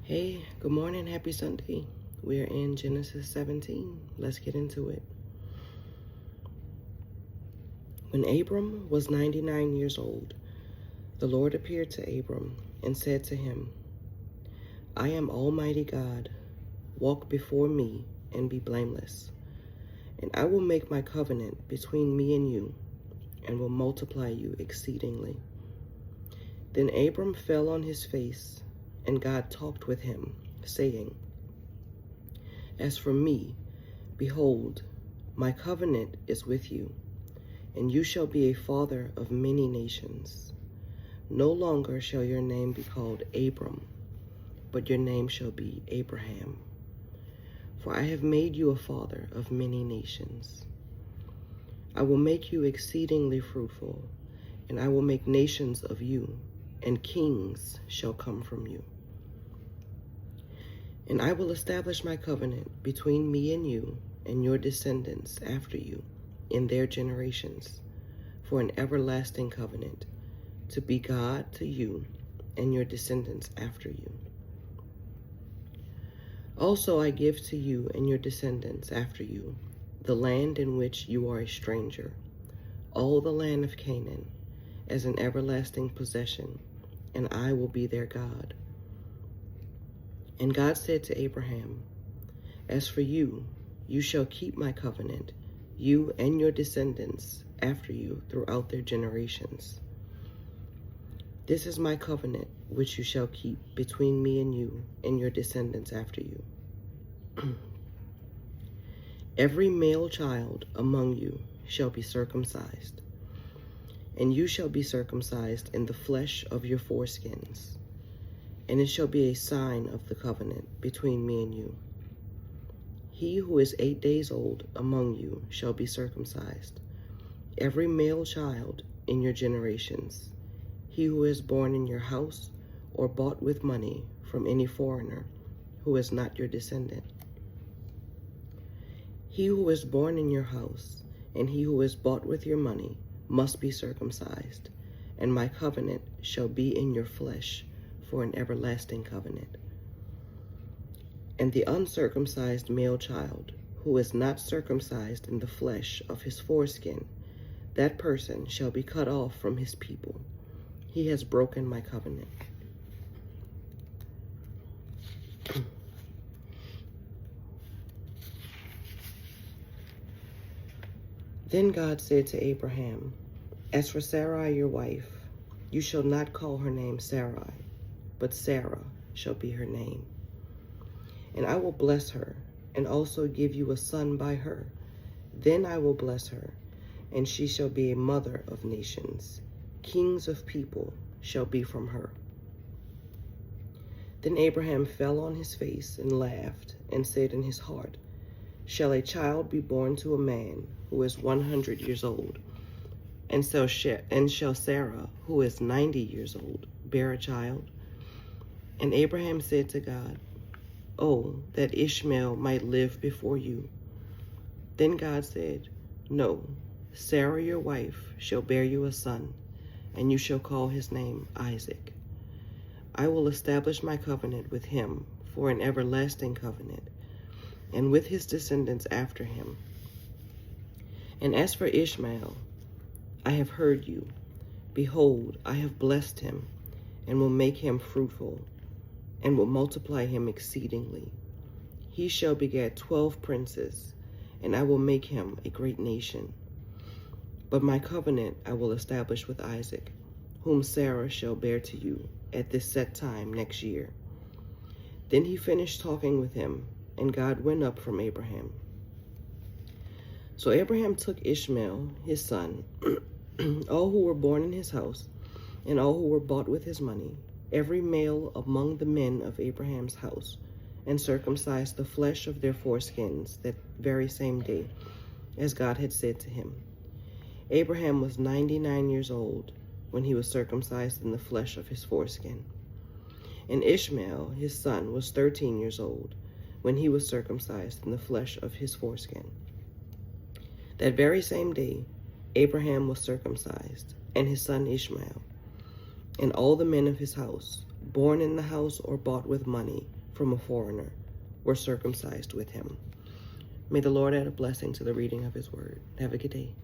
Hey, good morning, happy Sunday. We're in Genesis 17. Let's get into it. When Abram was 99 years old, the Lord appeared to Abram and said to him, I am Almighty God. Walk before me and be blameless. And I will make my covenant between me and you, and will multiply you exceedingly. Then Abram fell on his face, and God talked with him, saying, As for me, behold, my covenant is with you, and you shall be a father of many nations. No longer shall your name be called Abram, but your name shall be Abraham. For I have made you a father of many nations. I will make you exceedingly fruitful, and I will make nations of you, and kings shall come from you. And I will establish my covenant between me and you and your descendants after you in their generations, for an everlasting covenant, to be God to you and your descendants after you. Also I give to you and your descendants after you the land in which you are a stranger, all the land of Canaan, as an everlasting possession, and I will be their God. And God said to Abraham, As for you, you shall keep my covenant, you and your descendants after you throughout their generations. This is my covenant which you shall keep between me and you and your descendants after you. Every male child among you shall be circumcised, and you shall be circumcised in the flesh of your foreskins, and it shall be a sign of the covenant between me and you. He who is 8 days old among you shall be circumcised, every male child in your generations, he who is born in your house or bought with money from any foreigner who is not your descendant. He who is born in your house and he who is bought with your money must be circumcised, and my covenant shall be in your flesh for an everlasting covenant. And the uncircumcised male child, who is not circumcised in the flesh of his foreskin, that person shall be cut off from his people. He has broken my covenant. Then God said to Abraham, As for Sarai your wife, you shall not call her name Sarai, but Sarah shall be her name. And I will bless her, and also give you a son by her. Then I will bless her, and she shall be a mother of nations. Kings of people shall be from her. Then Abraham fell on his face and laughed, and said in his heart, Shall a child be born to a man who is 100 years old? And shall Sarah, who is 90 years old, bear a child? And Abraham said to God, Oh, that Ishmael might live before you. Then God said, No, Sarah your wife shall bear you a son, and you shall call his name Isaac. I will establish my covenant with him for an everlasting covenant, and with his descendants after him. And as for Ishmael, I have heard you. Behold, I have blessed him, and will make him fruitful, and will multiply him exceedingly. He shall beget 12 princes, and I will make him a great nation. But my covenant I will establish with Isaac, whom Sarah shall bear to you at this set time next year. Then he finished talking with him, and God went up from Abraham. So Abraham took Ishmael, his son, all who were born in his house, and all who were bought with his money, every male among the men of Abraham's house, and circumcised the flesh of their foreskins that very same day, as God had said to him. Abraham was 99 years old when he was circumcised in the flesh of his foreskin. And Ishmael, his son, was 13 years old when he was circumcised in the flesh of his foreskin. That very same day, Abraham was circumcised, and his son Ishmael. And all the men of his house, born in the house or bought with money, from a foreigner were circumcised with him. May the Lord add a blessing to the reading of his word. Have a good day.